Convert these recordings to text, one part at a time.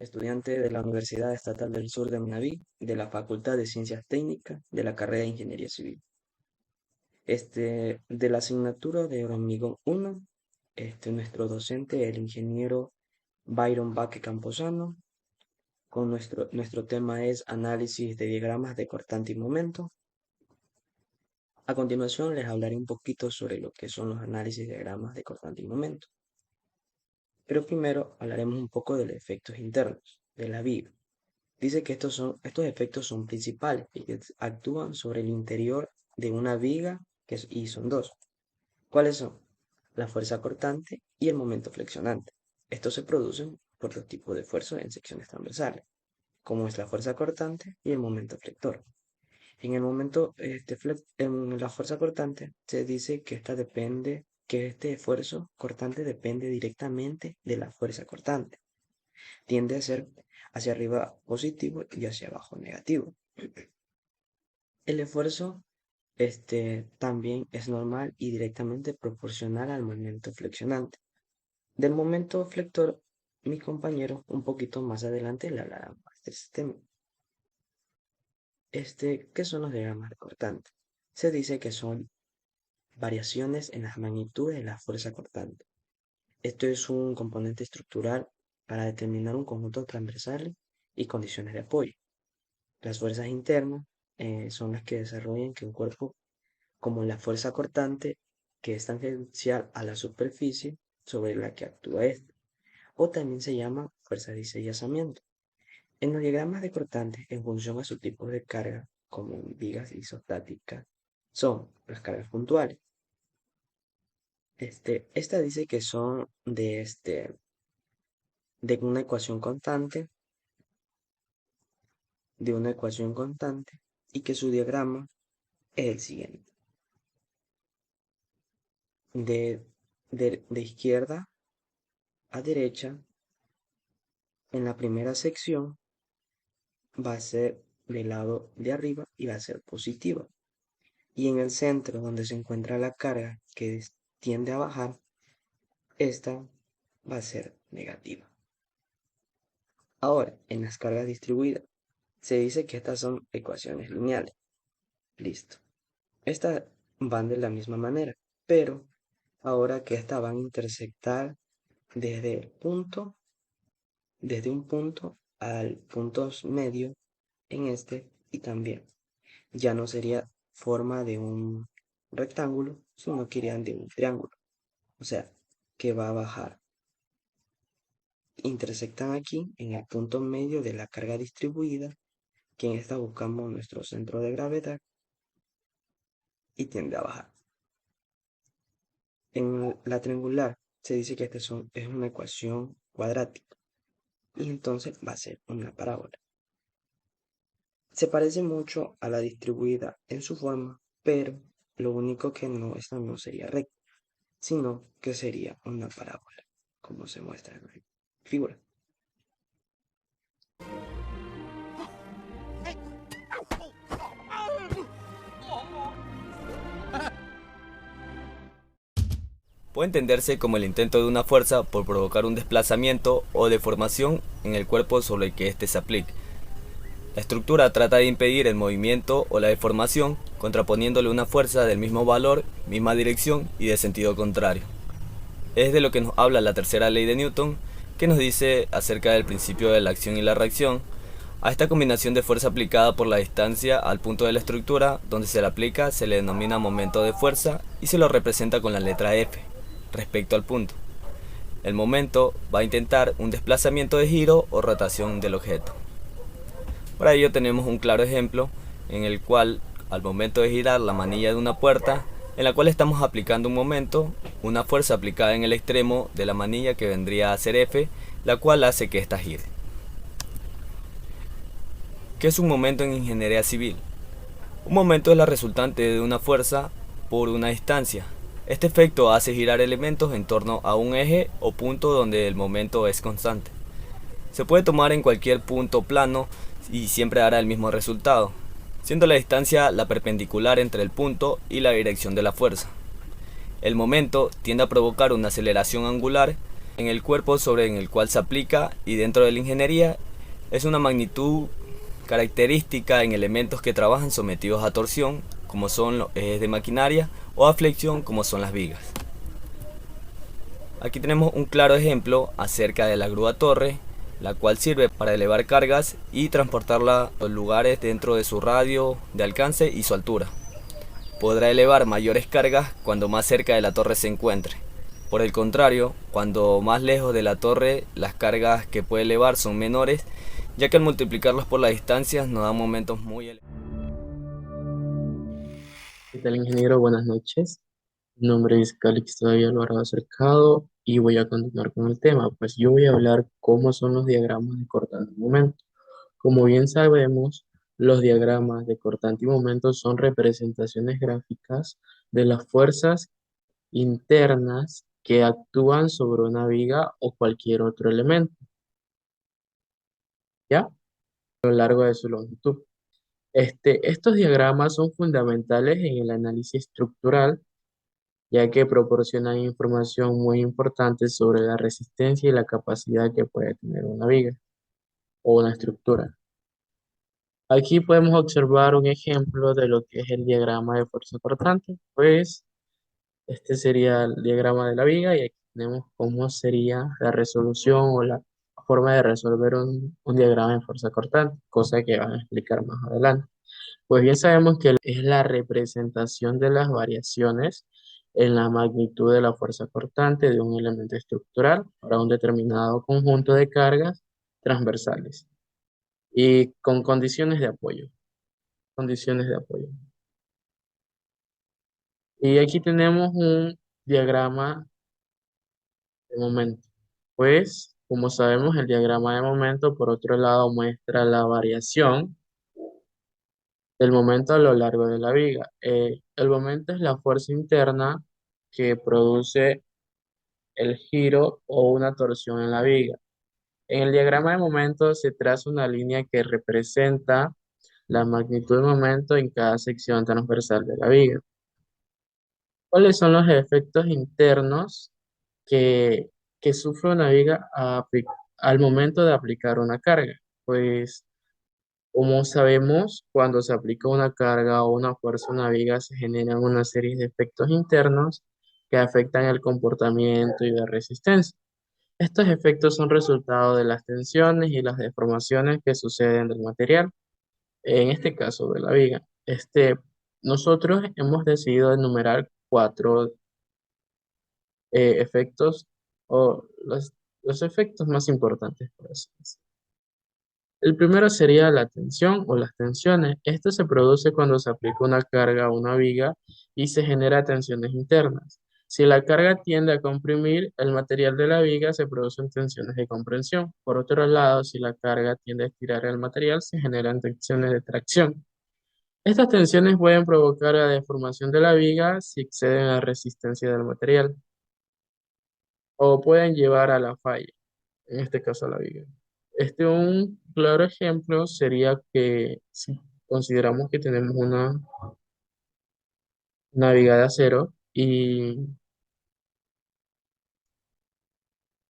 estudiante de la Universidad Estatal del Sur de Manabí, de la Facultad de Ciencias Técnicas, de la carrera de Ingeniería Civil. De la asignatura de hormigón 1, nuestro docente, el ingeniero Byron Baque Camposano, con nuestro tema es análisis de diagramas de cortante y momento. A continuación les hablaré un poquito sobre lo que son los análisis de diagramas de cortante y momento. Pero primero hablaremos un poco de los efectos internos, de la viga. Dice que estos efectos son principales y que actúan sobre el interior de una viga y son dos. ¿Cuáles son? La fuerza cortante y el momento flexionante. Estos se producen por dos tipos de fuerzas en secciones transversales, como es la fuerza cortante y el momento flector. En la fuerza cortante se dice que este esfuerzo cortante depende directamente de la fuerza cortante. Tiende a ser hacia arriba positivo y hacia abajo negativo. El esfuerzo también es normal y directamente proporcional al momento flexionante. Del momento flector, mis compañeros un poquito más adelante le hablarán más del sistema. ¿Qué son los diagramas de cortante? Se dice que son variaciones en las magnitudes de la fuerza cortante. Esto es un componente estructural para determinar un conjunto transversal y condiciones de apoyo. Las fuerzas internas son las que desarrollan que un cuerpo, como la fuerza cortante, que es tangencial a la superficie sobre la que actúa ésta, o también se llama fuerza de deslizamiento. En los diagramas de cortante, en función a su tipo de carga, como en vigas isostáticas, son las cargas puntuales. Esta dice que son de una ecuación constante, y que su diagrama es el siguiente. De izquierda a derecha, en la primera sección va a ser del lado de arriba y va a ser positiva. Y en el centro, donde se encuentra la carga que tiende a bajar, esta va a ser negativa. Ahora, en las cargas distribuidas, se dice que estas son ecuaciones lineales. Listo. Estas van de la misma manera, pero ahora que estas van a intersectar desde un punto al punto medio en y también. Ya no sería forma de un rectángulo, sino que irían de un triángulo. O sea, que va a bajar. Intersectan aquí en el punto medio de la carga distribuida, que en esta buscamos nuestro centro de gravedad y tiende a bajar. En la triangular se dice que es una ecuación cuadrática y entonces va a ser una parábola. Se parece mucho a la distribuida en su forma, pero lo único que esta no sería recta, sino que sería una parábola, como se muestra en la figura. Puede entenderse como el intento de una fuerza por provocar un desplazamiento o deformación en el cuerpo sobre el que éste se aplique. La estructura trata de impedir el movimiento o la deformación, contraponiéndole una fuerza del mismo valor, misma dirección y de sentido contrario. Es de lo que nos habla la tercera ley de Newton, que nos dice acerca del principio de la acción y la reacción. A esta combinación de fuerza aplicada por la distancia al punto de la estructura donde se le aplica se le denomina momento de fuerza y se lo representa con la letra F, respecto al punto. El momento va a intentar un desplazamiento de giro o rotación del objeto. Para ello tenemos un claro ejemplo en el cual al momento de girar la manilla de una puerta, en la cual estamos aplicando un momento, una fuerza aplicada en el extremo de la manilla que vendría a ser F, la cual hace que ésta gire. ¿Qué es un momento en ingeniería civil? Un momento es la resultante de una fuerza por una distancia. Este efecto hace girar elementos en torno a un eje o punto donde el momento es constante. Se puede tomar en cualquier punto plano y siempre dará el mismo resultado, siendo la distancia la perpendicular entre el punto y la dirección de la fuerza. El momento tiende a provocar una aceleración angular en el cuerpo sobre el cual se aplica y dentro de la ingeniería es una magnitud característica en elementos que trabajan sometidos a torsión, como son los ejes de maquinaria, o a flexión, como son las vigas. Aquí tenemos un claro ejemplo acerca de la grúa torre, la cual sirve para elevar cargas y transportarla a los lugares dentro de su radio de alcance y su altura. Podrá elevar mayores cargas cuando más cerca de la torre se encuentre. Por el contrario, cuando más lejos de la torre, las cargas que puede elevar son menores, ya que al multiplicarlas por las distancias nos dan momentos muy elevados. ¿Qué tal, ingeniero? Buenas noches. Mi nombre es Calixto David Alvarado Cercado y voy a continuar con el tema. Pues yo voy a hablar cómo son los diagramas de cortante y momento. Como bien sabemos, los diagramas de cortante y momento son representaciones gráficas de las fuerzas internas que actúan sobre una viga o cualquier otro elemento, ¿ya? A lo largo de su longitud. Estos diagramas son fundamentales en el análisis estructural, ya que proporcionan información muy importante sobre la resistencia y la capacidad que puede tener una viga o una estructura. Aquí podemos observar un ejemplo de lo que es el diagrama de fuerza cortante. Pues este sería el diagrama de la viga y aquí tenemos cómo sería la resolución o la forma de resolver un diagrama de fuerza cortante, cosa que van a explicar más adelante. Pues bien sabemos que es la representación de las variaciones en la magnitud de la fuerza cortante de un elemento estructural para un determinado conjunto de cargas transversales y con condiciones de apoyo. Condiciones de apoyo. Y aquí tenemos un diagrama de momento. Pues, como sabemos, el diagrama de momento, por otro lado, muestra la variación del momento a lo largo de la viga. El momento es la fuerza interna que produce el giro o una torsión en la viga. En el diagrama de momento se traza una línea que representa la magnitud del momento en cada sección transversal de la viga. ¿Cuáles son los efectos internos que, que sufre una viga al momento de aplicar una carga? Pues, como sabemos, cuando se aplica una carga o una fuerza a una viga, se generan una serie de efectos internos que afectan el comportamiento y la resistencia. Estos efectos son resultado de las tensiones y las deformaciones que suceden del material, en este caso de la viga. Nosotros hemos decidido enumerar cuatro efectos o los efectos más importantes, por así decirlo. El primero sería la tensión o las tensiones. Esto se produce cuando se aplica una carga a una viga y se genera tensiones internas. Si la carga tiende a comprimir el material de la viga, se producen tensiones de comprensión. Por otro lado, si la carga tiende a estirar el material, se generan tensiones de tracción. Estas tensiones pueden provocar la deformación de la viga si exceden la resistencia del material o pueden llevar a la falla, en este caso a la viga. Un claro ejemplo sería que si consideramos que tenemos una viga de acero y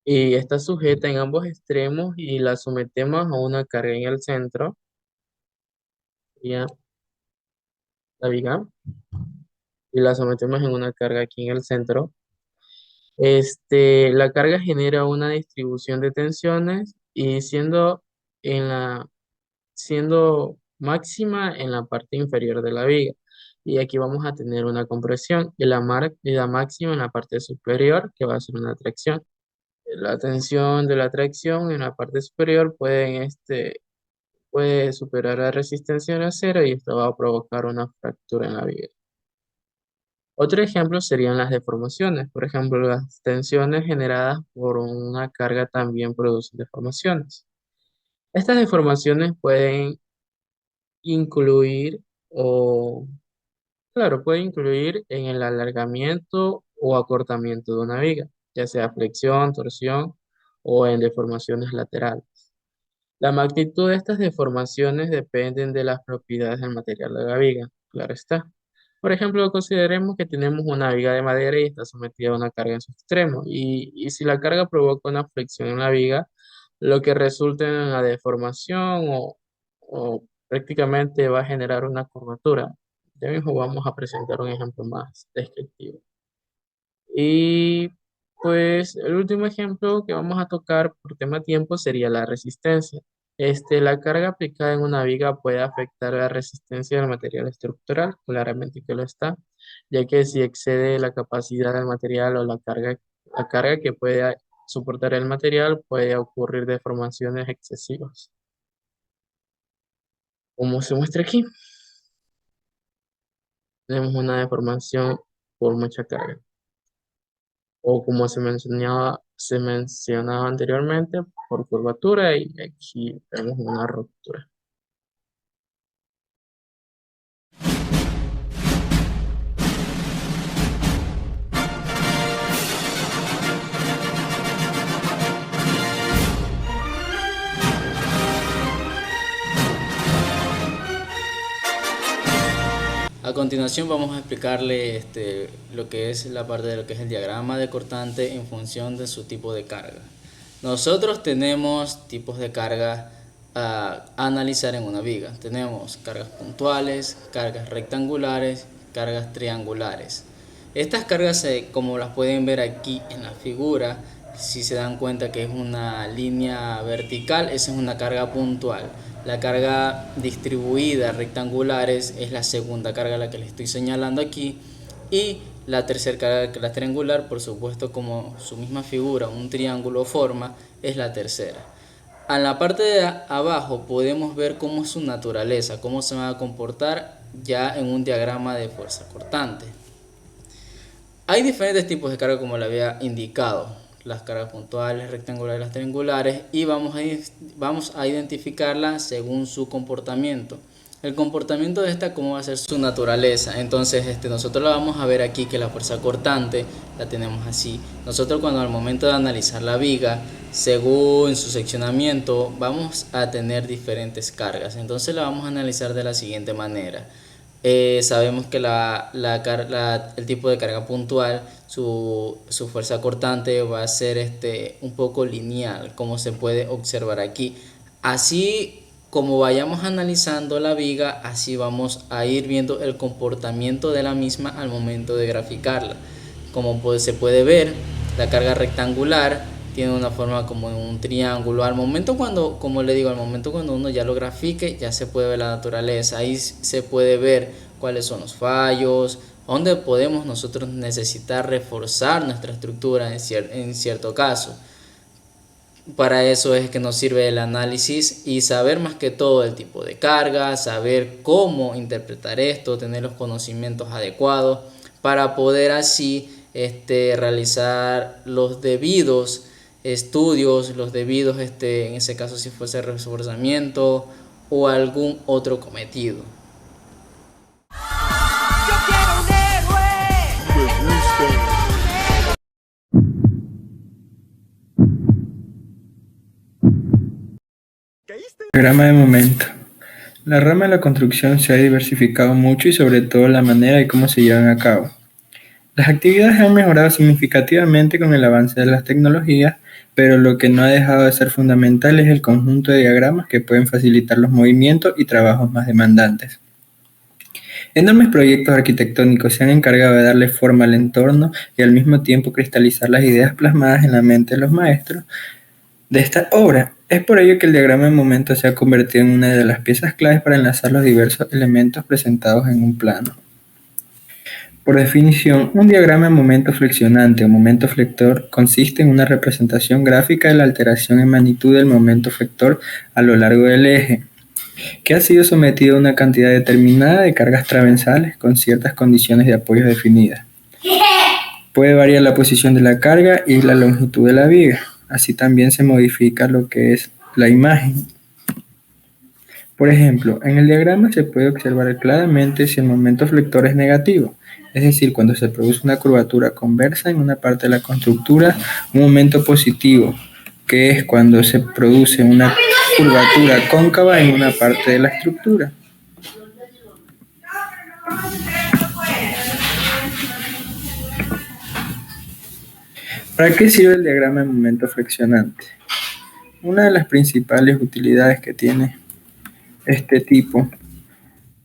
está sujeta en ambos extremos y la sometemos a una carga en el centro, ya la viga, y la sometemos en una carga aquí en el centro. La carga genera una distribución de tensiones y siendo máxima en la parte inferior de la viga. Y aquí vamos a tener una compresión y la máxima en la parte superior, que va a ser una tracción. La tensión de la tracción en la parte superior puede superar la resistencia del acero y esto va a provocar una fractura en la viga. Otro ejemplo serían las deformaciones. Por ejemplo, las tensiones generadas por una carga también producen deformaciones. Estas deformaciones pueden incluir o, claro, puede incluir en el alargamiento o acortamiento de una viga, ya sea flexión, torsión o en deformaciones laterales. La magnitud de estas deformaciones dependen de las propiedades del material de la viga, claro está. Por ejemplo, consideremos que tenemos una viga de madera y está sometida a una carga en su extremo. Y si la carga provoca una flexión en la viga, lo que resulta en una deformación o prácticamente va a generar una curvatura. Ya mismo vamos a presentar un ejemplo más descriptivo. Y pues el último ejemplo que vamos a tocar por tema tiempo sería la resistencia. La carga aplicada en una viga puede afectar la resistencia del material estructural, claramente que lo está, ya que si excede la capacidad del material o la carga que puede soportar el material, puede ocurrir deformaciones excesivas. Como se muestra aquí, tenemos una deformación por mucha carga. O como se mencionaba anteriormente, por curvatura y aquí tenemos una ruptura. A continuación vamos a explicarle lo que es la parte de lo que es el diagrama de cortante en función de su tipo de carga. Nosotros tenemos tipos de carga a analizar en una viga. Tenemos cargas puntuales, cargas rectangulares, cargas triangulares. Estas cargas, como las pueden ver aquí en la figura, si se dan cuenta que es una línea vertical, esa es una carga puntual. La carga distribuida rectangulares es la segunda carga a la que les estoy señalando aquí. Y la tercera carga, que es la triangular, por supuesto, como su misma figura, un triángulo forma, es la tercera. En la parte de abajo podemos ver cómo es su naturaleza, cómo se va a comportar ya en un diagrama de fuerza cortante. Hay diferentes tipos de carga, como le había indicado, las cargas puntuales, rectangulares, las triangulares, y vamos a identificarlas según su comportamiento. El comportamiento de esta, cómo va a ser su naturaleza. Entonces nosotros la vamos a ver aquí, que la fuerza cortante la tenemos así. Nosotros, cuando al momento de analizar la viga, según su seccionamiento, vamos a tener diferentes cargas. Entonces la vamos a analizar de la siguiente manera. Sabemos que el tipo de carga puntual, su fuerza cortante va a ser un poco lineal, como se puede observar aquí. Así como vayamos analizando la viga, así vamos a ir viendo el comportamiento de la misma al momento de graficarla. Como se puede ver, la carga rectangular tiene una forma como en un triángulo. Al momento cuando, como le digo, al momento cuando uno ya lo grafique, ya se puede ver la naturaleza. Ahí se puede ver cuáles son los fallos, dónde podemos nosotros necesitar reforzar nuestra estructura en cierto caso. Para eso es que nos sirve el análisis y saber más que todo el tipo de carga, saber cómo interpretar esto, tener los conocimientos adecuados para poder así realizar los debidos estudios, los debidos, en ese caso si fuese reforzamiento o algún otro cometido. Yo quiero un héroe. Me gusta. Diagrama de momento. La rama de la construcción se ha diversificado mucho y sobre todo la manera y cómo se llevan a cabo. Las actividades han mejorado significativamente con el avance de las tecnologías, pero lo que no ha dejado de ser fundamental es el conjunto de diagramas que pueden facilitar los movimientos y trabajos más demandantes. Enormes proyectos arquitectónicos se han encargado de darle forma al entorno y al mismo tiempo cristalizar las ideas plasmadas en la mente de los maestros de esta obra. Es por ello que el diagrama de momento se ha convertido en una de las piezas claves para enlazar los diversos elementos presentados en un plano. Por definición, un diagrama de momento flexionante o momento flector consiste en una representación gráfica de la alteración en magnitud del momento flector a lo largo del eje, que ha sido sometido a una cantidad determinada de cargas transversales con ciertas condiciones de apoyo definidas. Puede variar la posición de la carga y la longitud de la viga. Así también se modifica lo que es la imagen. Por ejemplo, en el diagrama se puede observar claramente si el momento flector es negativo, es decir, cuando se produce una curvatura conversa en una parte de la constructura, un momento positivo, que es cuando se produce una curvatura cóncava en una parte de la estructura. ¿Para qué sirve el diagrama de momento flexionante? Una de las principales utilidades que tiene este tipo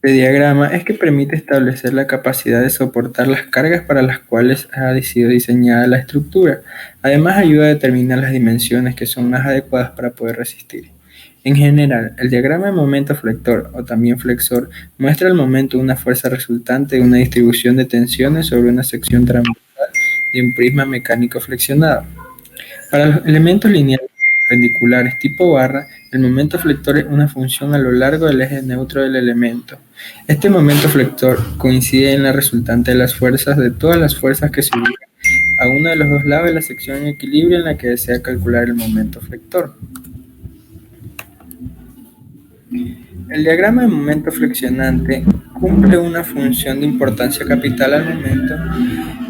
de diagrama es que permite establecer la capacidad de soportar las cargas para las cuales ha sido diseñada la estructura. Además, ayuda a determinar las dimensiones que son más adecuadas para poder resistir. En general, el diagrama de momento flector o también flexor muestra el momento de una fuerza resultante de una distribución de tensiones sobre una sección transversal de un prisma mecánico flexionado. Para los elementos lineales perpendiculares tipo barra, el momento flector es una función a lo largo del eje neutro del elemento. Este momento flector coincide en la resultante de las fuerzas de todas las fuerzas que se ubican a uno de los dos lados de la sección en equilibrio en la que desea calcular el momento flector. El diagrama de momento flexionante cumple una función de importancia capital al momento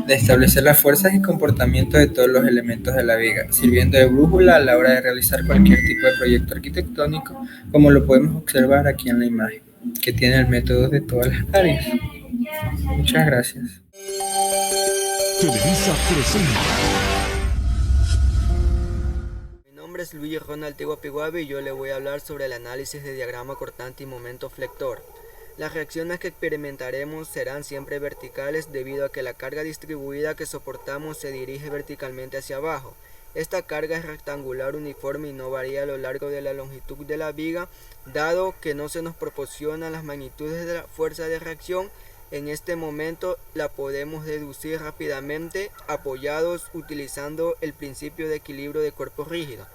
de establecer las fuerzas y comportamiento de todos los elementos de la viga, sirviendo de brújula a la hora de realizar cualquier tipo de proyecto arquitectónico, como lo podemos observar aquí en la imagen, que tiene el método de todas las áreas. Muchas gracias. Televisa presenta. Mi nombre es Luis Ronald Piguabi y yo le voy a hablar sobre el análisis de diagrama cortante y momento flector. Las reacciones que experimentaremos serán siempre verticales debido a que la carga distribuida que soportamos se dirige verticalmente hacia abajo. Esta carga es rectangular uniforme y no varía a lo largo de la longitud de la viga, dado que no se nos proporcionan las magnitudes de la fuerza de reacción. En este momento la podemos deducir rápidamente apoyados utilizando el principio de equilibrio de cuerpo rígido.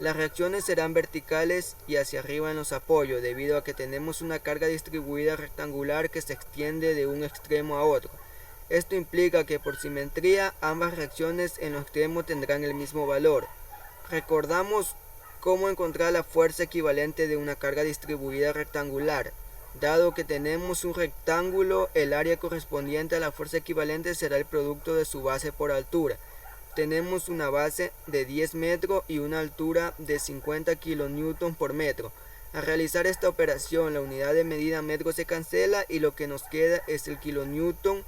Las reacciones serán verticales y hacia arriba en los apoyos debido a que tenemos una carga distribuida rectangular que se extiende de un extremo a otro. Esto implica que por simetría ambas reacciones en los extremos tendrán el mismo valor. Recordamos cómo encontrar la fuerza equivalente de una carga distribuida rectangular. Dado que tenemos un rectángulo, el área correspondiente a la fuerza equivalente será el producto de su base por altura. Tenemos una base de 10 metros y una altura de 50 kN por metro. Al realizar esta operación, la unidad de medida metro se cancela y lo que nos queda es el kilonewton,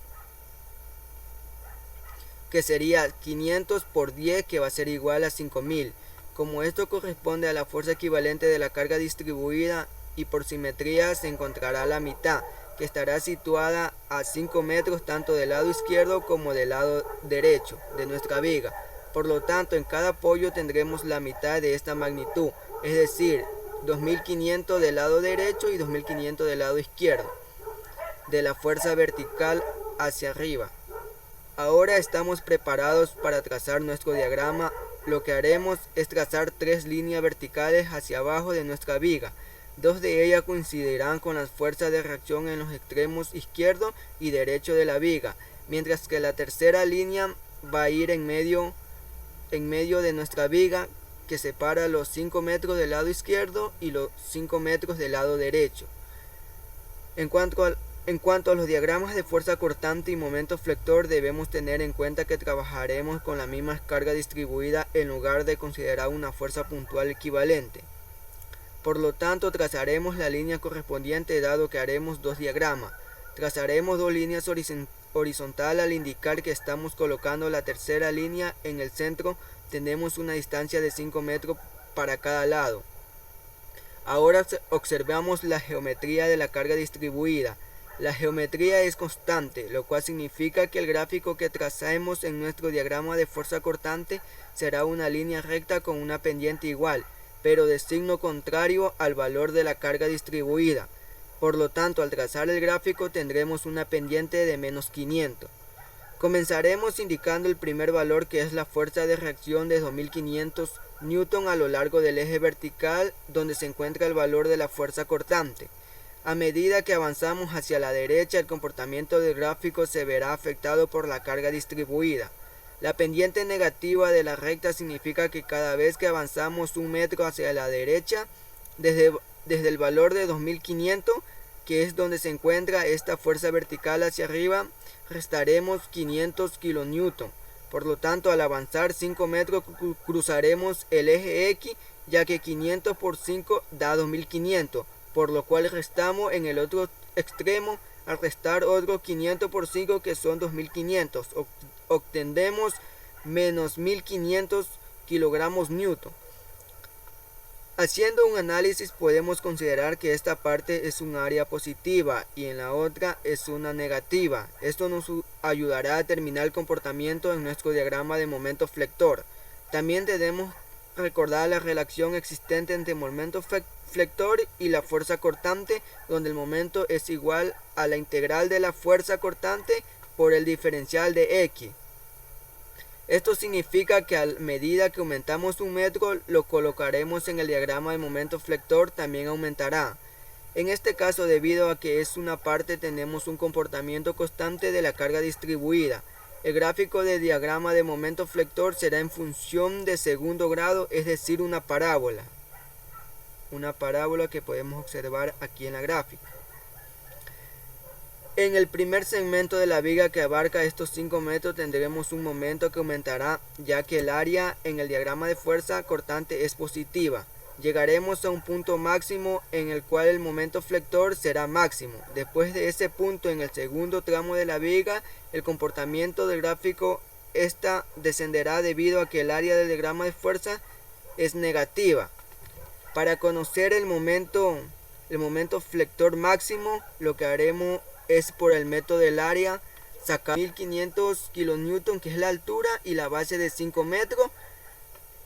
que sería 500 por 10, que va a ser igual a 5000. Como esto corresponde a la fuerza equivalente de la carga distribuida y por simetría se encontrará la mitad, que estará situada a 5 metros tanto del lado izquierdo como del lado derecho de nuestra viga. Por lo tanto, en cada apoyo tendremos la mitad de esta magnitud, es decir, 2500 del lado derecho y 2500 del lado izquierdo, de la fuerza vertical hacia arriba. Ahora estamos preparados para trazar nuestro diagrama. Lo que haremos es trazar 3 líneas verticales hacia abajo de nuestra viga. 2 de ellas coincidirán con las fuerzas de reacción en los extremos izquierdo y derecho de la viga, mientras que la tercera línea va a ir en medio de nuestra viga, que separa los 5 metros del lado izquierdo y los 5 metros del lado derecho. En cuanto a los diagramas de fuerza cortante y momento flector, debemos tener en cuenta que trabajaremos con la misma carga distribuida en lugar de considerar una fuerza puntual equivalente. Por lo tanto, trazaremos la línea correspondiente dado que haremos 2 diagramas. Trazaremos 2 líneas horizontales al indicar que estamos colocando la tercera línea en el centro. Tenemos una distancia de 5 metros para cada lado. Ahora observamos la geometría de la carga distribuida. La geometría es constante, lo cual significa que el gráfico que trazamos en nuestro diagrama de fuerza cortante será una línea recta con una pendiente igual, pero de signo contrario al valor de la carga distribuida. Por lo tanto, al trazar el gráfico tendremos una pendiente de menos 500. Comenzaremos indicando el primer valor, que es la fuerza de reacción de 2500 Newton a lo largo del eje vertical, donde se encuentra el valor de la fuerza cortante. A medida que avanzamos hacia la derecha, el comportamiento del gráfico se verá afectado por la carga distribuida. La pendiente negativa de la recta significa que cada vez que avanzamos 1 metro hacia la derecha, desde el valor de 2500, que es donde se encuentra esta fuerza vertical hacia arriba, restaremos 500 kN. Por lo tanto, al avanzar 5 metros cruzaremos el eje X, ya que 500 por 5 da 2500, por lo cual restamos en el otro extremo. Al restar otros 500 por 5, que son 2500, obtendremos menos 1500 kilogramos newton. Haciendo un análisis podemos considerar que esta parte es un área positiva y en la otra es una negativa. Esto nos ayudará a determinar el comportamiento en nuestro diagrama de momento flector. También debemos recordar la relación existente entre el momento flector y la fuerza cortante, donde el momento es igual a la integral de la fuerza cortante por el diferencial de X. Esto significa que a medida que aumentamos un metro, lo colocaremos en el diagrama de momento flector, también aumentará. En este caso, debido a que es una parte, tenemos un comportamiento constante de la carga distribuida. El gráfico de diagrama de momento flector será en función de segundo grado, es decir, una parábola. Una parábola que podemos observar aquí en la gráfica. En el primer segmento de la viga que abarca estos 5 metros tendremos un momento que aumentará, ya que el área en el diagrama de fuerza cortante es positiva. Llegaremos a un punto máximo en el cual el momento flector será máximo. Después de ese punto, en el segundo tramo de la viga, el comportamiento del gráfico descenderá debido a que el área del diagrama de fuerza es negativa. Para conocer el momento flector máximo, lo que haremos es por el método del área sacar 1500 kilonewton, que es la altura, y la base de 5 metros,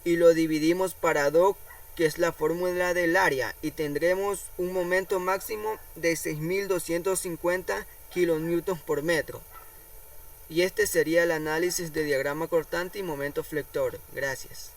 y lo dividimos para 2, que es la fórmula del área, y tendremos un momento máximo de 6250 kilonewton por metro. Y este sería el análisis de diagrama cortante y momento flector. Gracias.